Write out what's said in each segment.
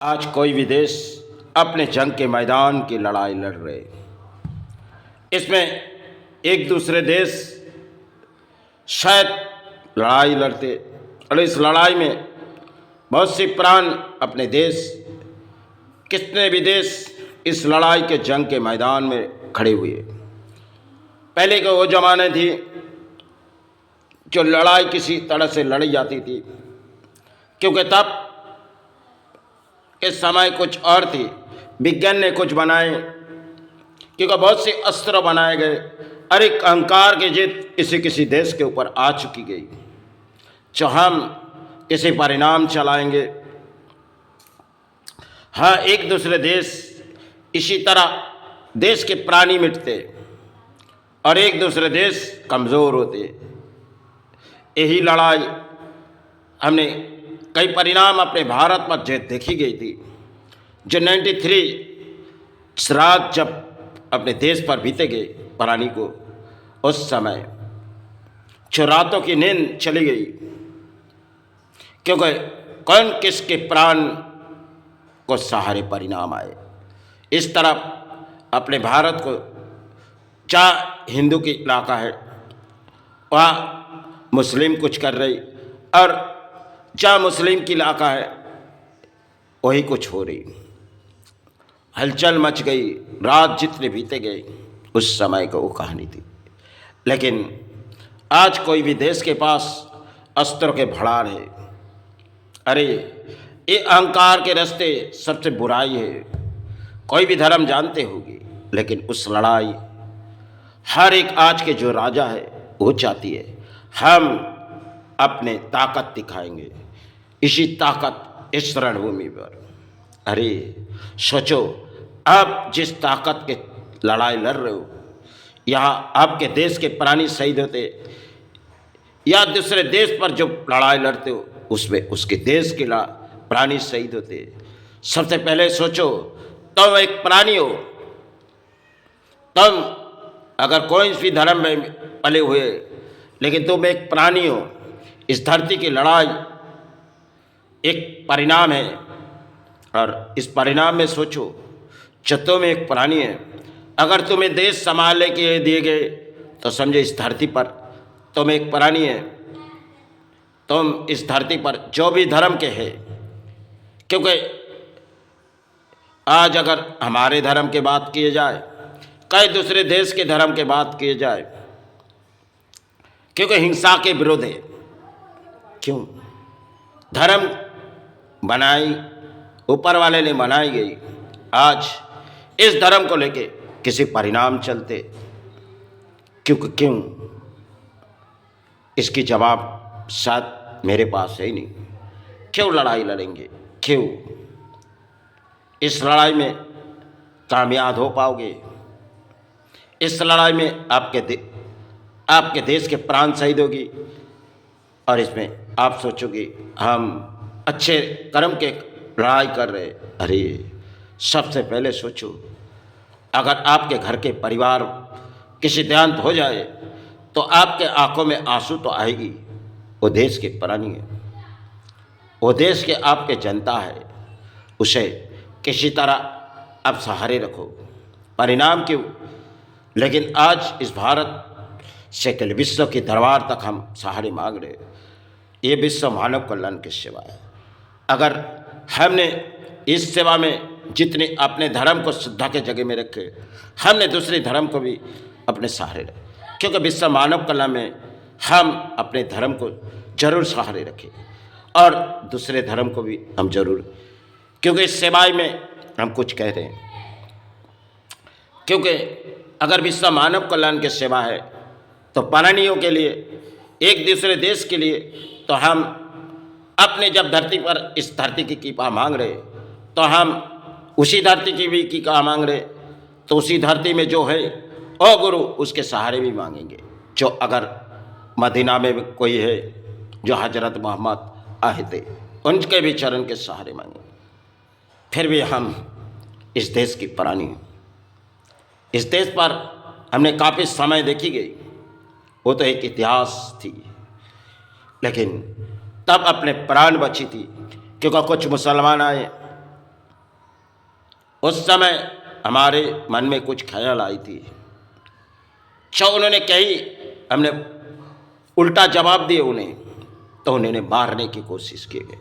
आज कोई भी देश अपने जंग के मैदान की लड़ाई लड़ रहे, इसमें एक दूसरे देश शायद लड़ाई लड़ते और इस लड़ाई में बहुत सी प्राण अपने देश, कितने भी देश इस लड़ाई के जंग के मैदान में खड़े हुए। पहले के वो ज़माने थी जो लड़ाई किसी तरह से लड़ी जाती थी, क्योंकि तब के समय कुछ और थी। विज्ञान ने कुछ बनाए, क्योंकि बहुत से अस्त्र बनाए गए और एक अहंकार की जिद किसी देश के ऊपर आ चुकी गई, जो हम किसी परिणाम चलाएंगे। हाँ, एक दूसरे देश इसी तरह देश के प्राणी मिटते और एक दूसरे देश कमज़ोर होते। यही लड़ाई हमने कई परिणाम अपने भारत पर देखी गई थी, जो 93 श्राद्ध जब अपने देश पर बीते गए प्राणी को, उस समय जो रातों की नींद चली गई, क्योंकि कौन किसके प्राण को सहारे परिणाम आए। इस तरफ अपने भारत को, चाहे हिंदू की इलाका है वहाँ मुस्लिम कुछ कर रही, और चाहे मुस्लिम की इलाका है वही कुछ हो रही। हलचल मच गई, रात जितने बीते गए उस समय को वो कहानी थी। लेकिन आज कोई भी देश के पास अस्त्रों के भड़ार है। अरे, ये अहंकार के रास्ते सबसे बुराई है। कोई भी धर्म जानते होगी, लेकिन उस लड़ाई हर एक आज के जो राजा है वो चाहती है हम अपने ताकत दिखाएंगे, इसी ताकत इस रणभूमि पर। अरे सोचो, आप जिस ताकत के लड़ाई लड़ रहे हो, यहाँ आपके देश के प्राणी शहीद होते, या दूसरे देश पर जो लड़ाई लड़ते हो उसमें उसके देश के प्राणी शहीद होते। सबसे पहले सोचो, तुम एक प्राणी हो। तुम अगर कोई भी धर्म में पले हुए, लेकिन तुम एक प्राणी हो। इस धरती की लड़ाई एक परिणाम है, और इस परिणाम में सोचो, जो तुम एक प्राणी है, अगर तुम्हें देश संभालने के लिए दिए गए तो समझो इस धरती पर तुम एक प्राणी है। तुम इस धरती पर जो भी धर्म के हैं, क्योंकि आज अगर हमारे धर्म की बात किए जाए, कई दूसरे देश के धर्म की बात किए जाए, क्योंकि हिंसा के विरोध है। क्यों? धर्म बनाई ऊपर वाले ने बनाई गई। आज इस धर्म को लेके किसी परिणाम चलते, क्यों? इसकी जवाब शायद मेरे पास है ही नहीं। क्यों लड़ाई लड़ेंगे? क्यों इस लड़ाई में कामयाब हो पाओगे? इस लड़ाई में आपके देश के प्राण शहीद होगी, और इसमें आप सोचोगे हम अच्छे कर्म के लड़ाई कर रहे। अरे, सबसे पहले सोचो, अगर आपके घर के परिवार किसी देहांत हो जाए तो आपके आंखों में आंसू तो आएगी। वो देश के प्राणी है, वो देश के आपके जनता है, उसे किसी तरह आप सहारे रखो। परिणाम क्यों? लेकिन आज इस भारत से कल विश्व के दरबार तक हम सहारे मांग रहे। ये विश्व मानव कल्याण की सेवा है। अगर हमने इस सेवा में जितने अपने धर्म को श्रद्धा के जगह में रखे, हमने दूसरे धर्म को भी अपने सहारे रखे, क्योंकि विश्व मानव कल्याण में हम अपने धर्म को जरूर सहारे रखें और दूसरे धर्म को भी हम जरूर, क्योंकि इस सेवाई में हम कुछ कह रहे हैं। क्योंकि अगर विश्व मानव कल्याण की सेवा है तो प्राणियों के लिए, एक दूसरे देश के लिए, तो हम अपने जब धरती पर इस धरती की कृपा मांग रहे, तो हम उसी धरती की भी कृपा मांग रहे, तो उसी धरती में जो है ओ गुरु, उसके सहारे भी मांगेंगे। जो अगर मदीना में कोई है जो हजरत मोहम्मद आए थे, उनके भी चरण के सहारे मांगेंगे। फिर भी हम इस देश की प्राणी, इस देश पर हमने काफ़ी समय देखी गई, वो तो एक इतिहास थी, लेकिन तब अपने प्राण बची थी, क्योंकि कुछ मुसलमान आए उस समय हमारे मन में कुछ ख्याल आई थी, उन्होंने कही, हमने उल्टा जवाब दिए उन्हें, तो उन्होंने मारने की कोशिश की गई।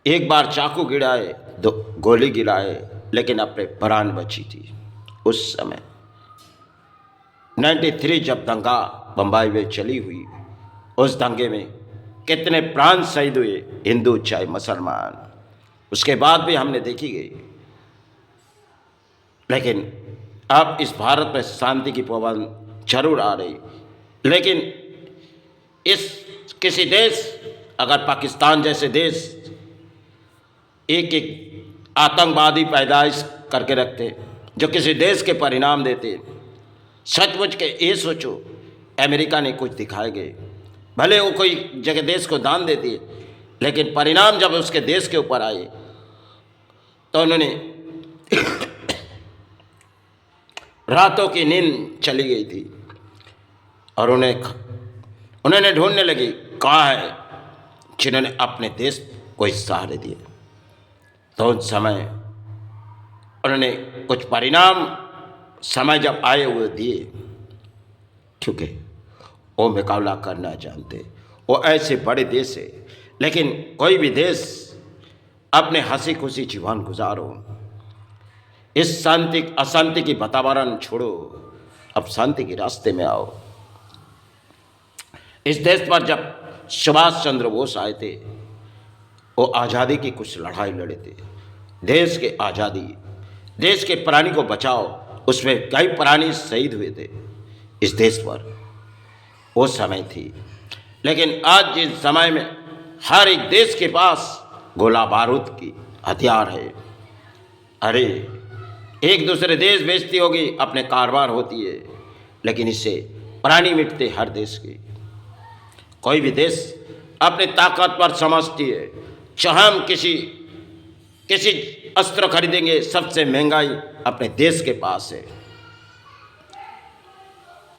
एक बार चाकू गिराए, दो गोली गिराए, लेकिन अपने प्राण बची थी। उस समय 93 जब दंगा बम्बई में चली हुई, उस दंगे में कितने प्राण शहीद हुए, हिंदू चाहे मुसलमान, उसके बाद भी हमने देखी गई। लेकिन अब इस भारत में शांति की पवन जरूर आ रही, लेकिन इस किसी देश, अगर पाकिस्तान जैसे देश एक एक आतंकवादी पैदाइश करके रखते जो किसी देश के परिणाम देते, सचमुच के ये सोचो, अमेरिका ने कुछ दिखाए गए, भले वो कोई जगह देश को दान देती है, लेकिन परिणाम जब उसके देश के ऊपर आए तो उन्होंने रातों की नींद चली गई थी और उन्होंने ढूंढने लगी कहाँ है जिन्होंने अपने देश को सहारे दिए। तो उस समय उन्होंने कुछ परिणाम समय जब आए हुए दिए, क्योंकि वो मुकाबला करना जानते, वो ऐसे बड़े देश है। लेकिन कोई भी देश अपने हंसी खुशी जीवन गुजारो, इस शांति अशांति की वातावरण छोड़ो, अब शांति के रास्ते में आओ। इस देश पर जब सुभाष चंद्र बोस आए थे, वो आज़ादी की कुछ लड़ाई लड़े थे, देश के आज़ादी, देश के प्राणी को बचाओ, उसमें कई प्राणी शहीद हुए थे इस देश पर, वो समय थी। लेकिन आज जिस समय में हर एक देश के पास गोला बारूद की हथियार है, अरे एक दूसरे देश बेचती होगी, अपने कारोबार होती है, लेकिन इससे प्राणी मिटते हर देश के। कोई भी देश अपने ताकत पर समझती है, चाहे हम किसी अस्त्र खरीदेंगे, सबसे महंगाई अपने देश के पास है।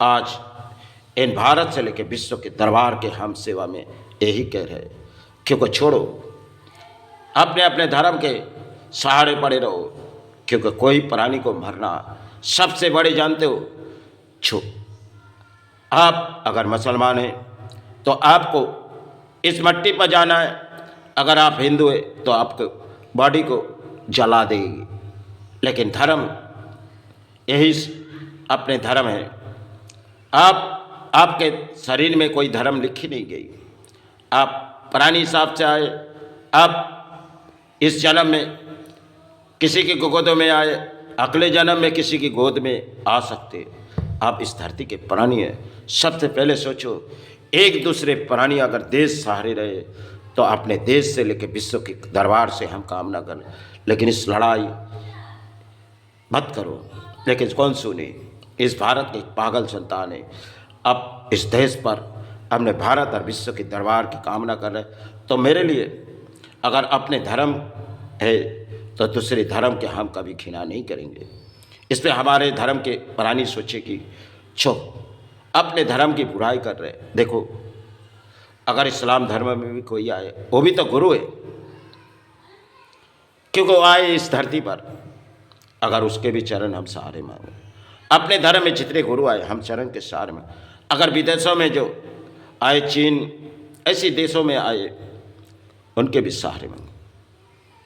आज इन भारत से लेकर विश्व के दरबार के हम सेवा में यही कह रहे, क्योंकि छोड़ो, अपने अपने धर्म के सहारे पड़े रहो, क्योंकि कोई प्राणी को मरना सबसे बड़े जानते हो। आप अगर मुसलमान हैं तो आपको इस मट्टी पर जाना है, अगर आप हिंदू हैं तो आपको बॉडी को जला देगी। लेकिन धर्म यही अपने धर्म है। आपके शरीर में कोई धर्म लिखी नहीं गई, आप प्राणी हिसाब से आए, आप इस जन्म में किसी की गोद में आए, अगले जन्म में किसी की गोद में आ सकते। आप इस धरती के प्राणी हैं। सबसे पहले सोचो, एक दूसरे प्राणी अगर देश सहारे रहे तो अपने देश से लेकर विश्व के दरबार से हम कामना करें, लेकिन इस लड़ाई मत करो। लेकिन कौन सुने, इस भारत की पागल संतान है। अब इस देश पर हमने भारत और विश्व के दरबार की कामना कर रहे, तो मेरे लिए अगर अपने धर्म है तो दूसरे धर्म के हम कभी घृणा नहीं करेंगे। इसमें हमारे धर्म के प्राणी सोचे कि अपने धर्म की बुराई कर रहे। देखो, अगर इस्लाम धर्म में भी कोई आए, वो भी तो गुरु है, क्योंकि वो आए इस धरती पर, अगर उसके भी चरण हम सहारे मांगे। अपने धर्म में जितने गुरु आए हम चरण के सहारे में, अगर विदेशों में जो आए, चीन ऐसे देशों में आए, उनके भी सहारे मांगे।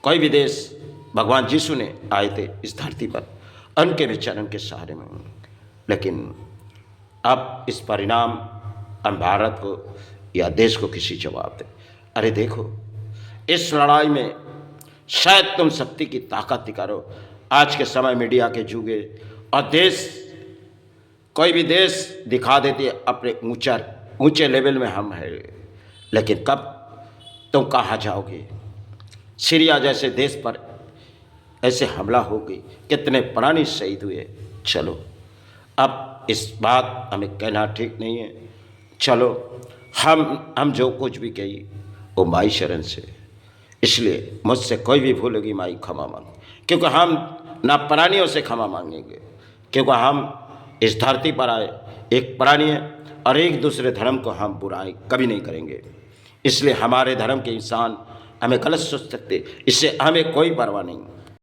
कोई भी देश, भगवान यीशु ने आए थे इस धरती पर, उनके भी चरण के सहारे मांगे। लेकिन अब इस परिणाम हम भारत को या देश को किसी जवाब दे। अरे देखो, इस लड़ाई में शायद तुम शक्ति की ताकत दिखाओ। आज के समय मीडिया के युग है और देश, कोई भी देश दिखा देती है अपने ऊंचे लेवल में हम हैं, लेकिन कब तुम कहाँ जाओगे? सीरिया जैसे देश पर ऐसे हमला हो गई, कितने प्राणी शहीद हुए। चलो, अब इस बात हमें कहना ठीक नहीं है। चलो, हम जो कुछ भी कही वो माई शरण से, इसलिए मुझसे कोई भी भूल होगी माई क्षमा मांग, क्योंकि हम ना प्राणियों से क्षमा मांगेंगे, क्योंकि हम इस धरती पर आए एक प्राणी है और एक दूसरे धर्म को हम बुराई कभी नहीं करेंगे। इसलिए हमारे धर्म के इंसान हमें गलत सोच सकते, इससे हमें कोई परवाह नहीं।